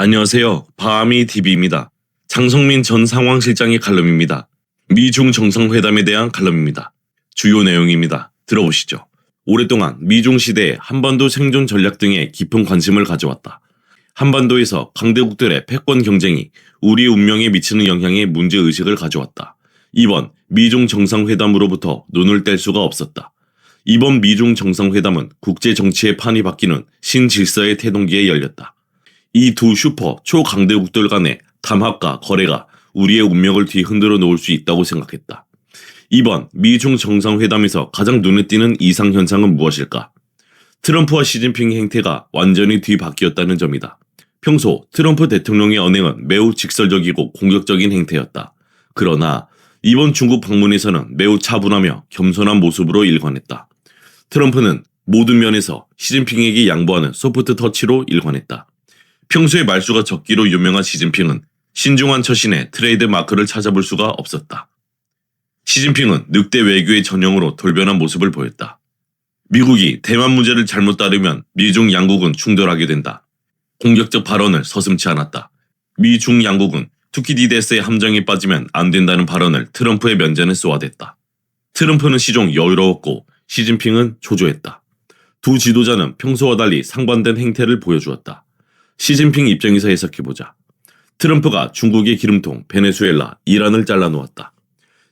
안녕하세요. 바하미TV입니다. 장성민 전 상황실장의 칼럼입니다. 미중 정상회담에 대한 칼럼입니다. 주요 내용입니다. 들어보시죠. 오랫동안 미중 시대에 한반도 생존 전략 등에 깊은 관심을 가져왔다. 한반도에서 강대국들의 패권 경쟁이 우리의 운명에 미치는 영향에 문제의식을 가져왔다. 이번 미중 정상회담으로부터 눈을 뗄 수가 없었다. 이번 미중 정상회담은 국제 정치의 판이 바뀌는 신질서의 태동기에 열렸다. 이 두 슈퍼 초강대국들 간의 담합과 거래가 우리의 운명을 뒤흔들어 놓을 수 있다고 생각했다. 이번 미중 정상회담에서 가장 눈에 띄는 이상현상은 무엇일까? 트럼프와 시진핑의 행태가 완전히 뒤바뀌었다는 점이다. 평소 트럼프 대통령의 언행은 매우 직설적이고 공격적인 행태였다. 그러나 이번 중국 방문에서는 매우 차분하며 겸손한 모습으로 일관했다. 트럼프는 모든 면에서 시진핑에게 양보하는 소프트 터치로 일관했다. 평소에 말수가 적기로 유명한 시진핑은 신중한 처신에 트레이드 마크를 찾아볼 수가 없었다. 시진핑은 늑대 외교의 전형으로 돌변한 모습을 보였다. 미국이 대만 문제를 잘못 다루면 미중 양국은 충돌하게 된다. 공격적 발언을 서슴지 않았다. 미중 양국은 투키디데스의 함정에 빠지면 안 된다는 발언을 트럼프의 면전에 쏘아댔다. 트럼프는 시종 여유로웠고 시진핑은 초조했다. 두 지도자는 평소와 달리 상반된 행태를 보여주었다. 시진핑 입장에서 해석해보자. 트럼프가 중국의 기름통 베네수엘라, 이란을 잘라놓았다.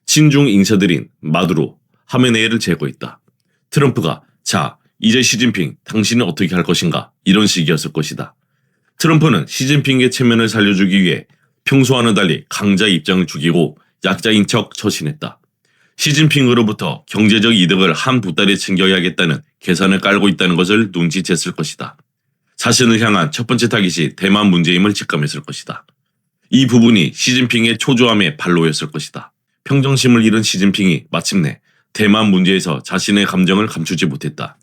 친중 잉샤들인 마두로, 하메네이를 제거했다. 트럼프가 자, 이제 시진핑 당신은 어떻게 할 것인가 이런 식이었을 것이다. 트럼프는 시진핑의 체면을 살려주기 위해 평소와는 달리 강자 입장을 죽이고 약자인 척 처신했다. 시진핑으로부터 경제적 이득을 한 보따리에 챙겨야겠다는 계산을 깔고 있다는 것을 눈치챘을 것이다. 자신을 향한 첫 번째 타깃이 대만 문제임을 직감했을 것이다. 이 부분이 시진핑의 초조함의 발로였을 것이다. 평정심을 잃은 시진핑이 마침내 대만 문제에서 자신의 감정을 감추지 못했다.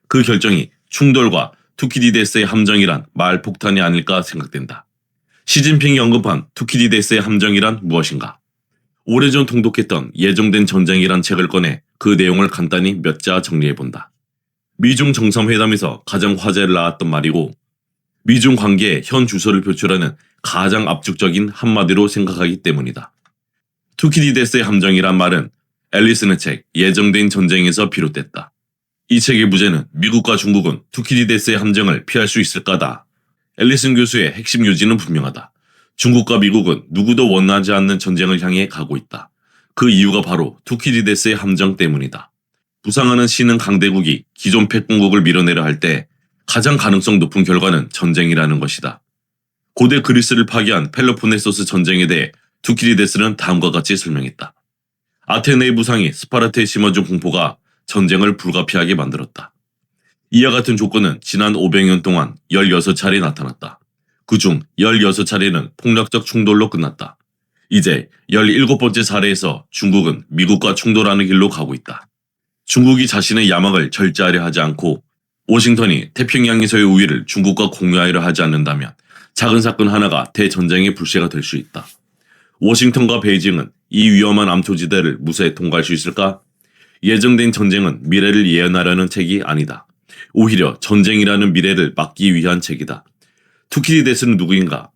그 결정이 충돌과 투키디데스의 함정이란 말폭탄이 아닐까 생각된다. 시진핑이 언급한 투키디데스의 함정이란 무엇인가? 오래전 통독했던 예정된 전쟁이란 책을 꺼내 그 내용을 간단히 몇 자 정리해본다. 미중 정상회담에서 가장 화제를 낳았던 말이고 미중 관계의 현 주소를 표출하는 가장 압축적인 한마디로 생각하기 때문이다. 투키디데스의 함정이란 말은 앨리슨의 책 예정된 전쟁에서 비롯됐다. 이 책의 부제는 미국과 중국은 투키디데스의 함정을 피할 수 있을까다. 앨리슨 교수의 핵심 요지는 분명하다. 중국과 미국은 누구도 원하지 않는 전쟁을 향해 가고 있다. 그 이유가 바로 투키디데스의 함정 때문이다. 부상하는 신흥 강대국이 기존 패권국을 밀어내려 할 때 가장 가능성 높은 결과는 전쟁이라는 것이다. 고대 그리스를 파괴한 펠로폰네소스 전쟁에 대해 투키디데스는 다음과 같이 설명했다. 아테네의 부상이 스파르타에 심어준 공포가 전쟁을 불가피하게 만들었다. 이와 같은 조건은 지난 500년 동안 16차례 나타났다. 그중 16차례는 폭력적 충돌로 끝났다. 이제 17번째 사례에서 중국은 미국과 충돌하는 길로 가고 있다. 중국이 자신의 야망을 절제하려 하지 않고 워싱턴이 태평양에서의 우위를 중국과 공유하려 하지 않는다면 작은 사건 하나가 대전쟁의 불씨가 될 수 있다. 워싱턴과 베이징은 이 위험한 암초지대를 무사히 통과할 수 있을까? 예정된 전쟁은 미래를 예언하려는 책이 아니다. 오히려 전쟁이라는 미래를 막기 위한 책이다. 투키디데스는 누구인가?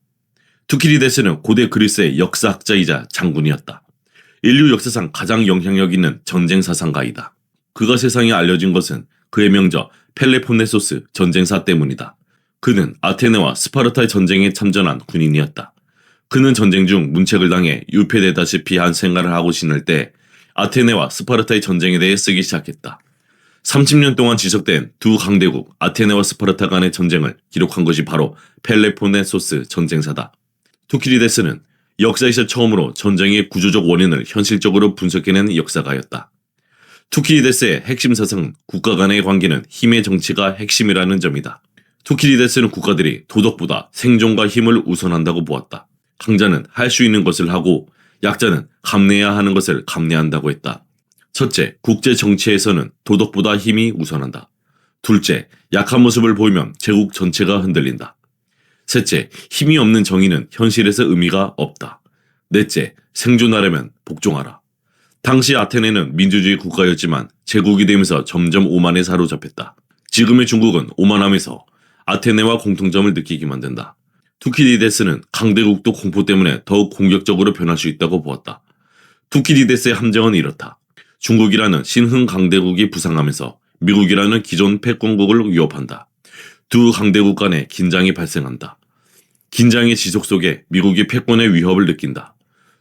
투키디데스는 고대 그리스의 역사학자이자 장군이었다. 인류 역사상 가장 영향력 있는 전쟁 사상가이다. 그가 세상에 알려진 것은 그의 명저 펠레폰네소스 전쟁사 때문이다. 그는 아테네와 스파르타의 전쟁에 참전한 군인이었다. 그는 전쟁 중 문책을 당해 유폐되다시피 한 생활을 하고 지낼 때 아테네와 스파르타의 전쟁에 대해 쓰기 시작했다. 30년 동안 지속된 두 강대국 아테네와 스파르타 간의 전쟁을 기록한 것이 바로 펠레폰네소스 전쟁사다. 투키디데스는 역사에서 처음으로 전쟁의 구조적 원인을 현실적으로 분석해낸 역사가였다. 투키디데스의 핵심 사상은 국가 간의 관계는 힘의 정치가 핵심이라는 점이다. 투키디데스는 국가들이 도덕보다 생존과 힘을 우선한다고 보았다. 강자는 할 수 있는 것을 하고 약자는 감내해야 하는 것을 감내한다고 했다. 첫째, 국제 정치에서는 도덕보다 힘이 우선한다. 둘째, 약한 모습을 보이면 제국 전체가 흔들린다. 셋째, 힘이 없는 정의는 현실에서 의미가 없다. 넷째, 생존하려면 복종하라. 당시 아테네는 민주주의 국가였지만 제국이 되면서 점점 오만에 사로잡혔다. 지금의 중국은 오만함에서 아테네와 공통점을 느끼게 만든다. 투키디데스는 강대국도 공포 때문에 더욱 공격적으로 변할 수 있다고 보았다. 투키디데스의 함정은 이렇다. 중국이라는 신흥 강대국이 부상하면서 미국이라는 기존 패권국을 위협한다. 두 강대국 간에 긴장이 발생한다. 긴장의 지속 속에 미국이 패권의 위협을 느낀다.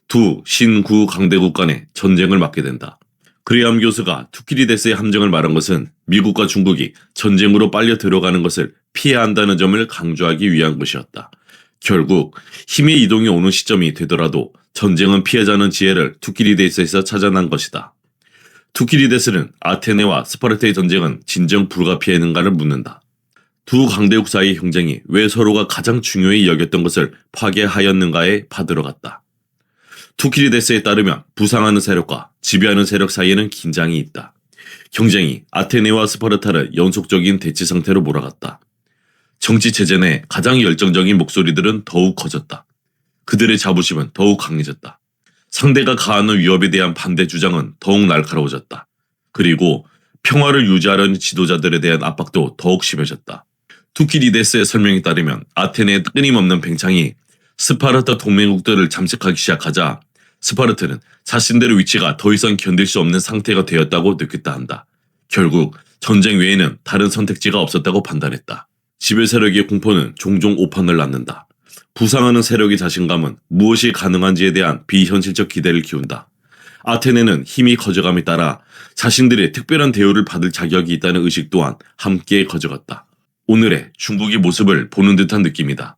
두 신구 강대국 간의 전쟁을 맞게 된다. 그레암 교수가 투키디데스의 함정을 말한 것은 미국과 중국이 전쟁으로 빨려 들어가는 것을 피해야 한다는 점을 강조하기 위한 것이었다. 결국 힘의 이동이 오는 시점이 되더라도 전쟁은 피하자는 지혜를 투키디데스에서 찾아난 것이다. 투키디데스는 아테네와 스파르타의 전쟁은 진정 불가피했는가를 묻는다. 두 강대국 사이의 경쟁이 왜 서로가 가장 중요히 여겼던 것을 파괴하였는가에 파들어갔다. 투키디데스에 따르면 부상하는 세력과 지배하는 세력 사이에는 긴장이 있다. 경쟁이 아테네와 스파르타를 연속적인 대치 상태로 몰아갔다. 정치 체제 내 가장 열정적인 목소리들은 더욱 커졌다. 그들의 자부심은 더욱 강해졌다. 상대가 가하는 위협에 대한 반대 주장은 더욱 날카로워졌다. 그리고 평화를 유지하려는 지도자들에 대한 압박도 더욱 심해졌다. 투키디데스의 설명에 따르면 아테네의 끊임없는 팽창이 스파르타 동맹국들을 잠식하기 시작하자 스파르타는 자신들의 위치가 더 이상 견딜 수 없는 상태가 되었다고 느꼈다 한다. 결국 전쟁 외에는 다른 선택지가 없었다고 판단했다. 지배 세력의 공포는 종종 오판을 낳는다. 부상하는 세력의 자신감은 무엇이 가능한지에 대한 비현실적 기대를 키운다. 아테네는 힘이 커져감에 따라 자신들의 특별한 대우를 받을 자격이 있다는 의식 또한 함께 커져갔다. 오늘의 중국의 모습을 보는 듯한 느낌이다.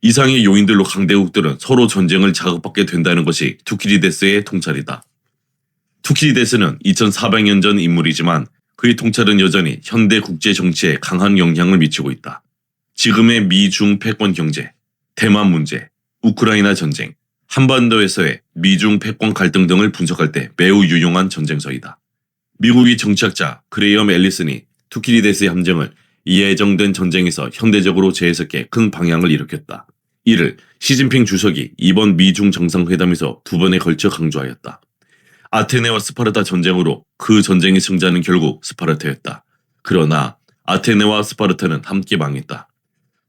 이상의 요인들로 강대국들은 서로 전쟁을 자극받게 된다는 것이 투키디데스의 통찰이다. 투키디데스는 2400년 전 인물이지만 그의 통찰은 여전히 현대 국제 정치에 강한 영향을 미치고 있다. 지금의 미중 패권 경제, 대만 문제, 우크라이나 전쟁, 한반도에서의 미중 패권 갈등 등을 분석할 때 매우 유용한 전쟁서이다. 미국의 정치학자 그레이엄 앨리슨이 투키디데스의 함정을 예정된 전쟁에서 현대적으로 재해석해 큰 방향을 일으켰다. 이를 시진핑 주석이 이번 미중 정상회담에서 두 번에 걸쳐 강조하였다. 아테네와 스파르타 전쟁으로 그 전쟁의 승자는 결국 스파르타였다. 그러나 아테네와 스파르타는 함께 망했다.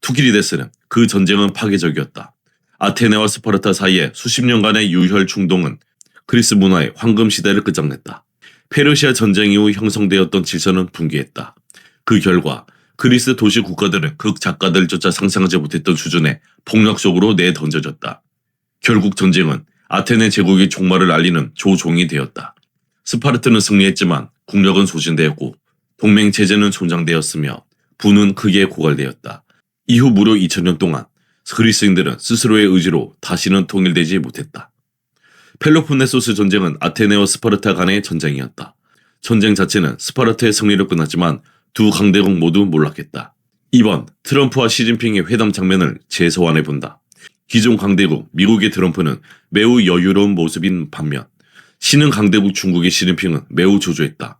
투키디데스는 그 전쟁은 파괴적이었다. 아테네와 스파르타 사이의 수십 년간의 유혈 충동은 그리스 문화의 황금 시대를 끝장냈다. 페르시아 전쟁 이후 형성되었던 질서는 붕괴했다. 그 결과 그리스 도시 국가들은 극작가들조차 상상하지 못했던 수준의 폭력 속으로 내던져졌다. 결국 전쟁은 아테네 제국의 종말을 알리는 조종이 되었다. 스파르타는 승리했지만 국력은 소진되었고 동맹 체제는 손상되었으며 부는 크게 고갈되었다. 이후 무려 2000년 동안 그리스인들은 스스로의 의지로 다시는 통일되지 못했다. 펠로폰네소스 전쟁은 아테네와 스파르타 간의 전쟁이었다. 전쟁 자체는 스파르타의 승리로 끝났지만 두 강대국 모두 몰락했다. 이번 트럼프와 시진핑의 회담 장면을 재소환해본다. 기존 강대국 미국의 트럼프는 매우 여유로운 모습인 반면 신흥 강대국 중국의 시진핑은 매우 조조했다.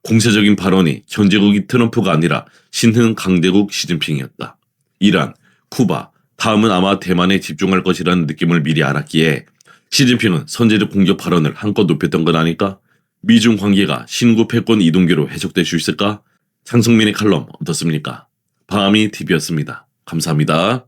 공세적인 발언이 현재국이 트럼프가 아니라 신흥 강대국 시진핑이었다. 이란, 쿠바, 다음은 아마 대만에 집중할 것이라는 느낌을 미리 알았기에 시진핑은 선제적 공격 발언을 한껏 높였던 건 아닐까? 미중 관계가 신구 패권 이동기로 해석될 수 있을까? 장성민의 칼럼 어떻습니까? 바하미 TV였습니다. 감사합니다.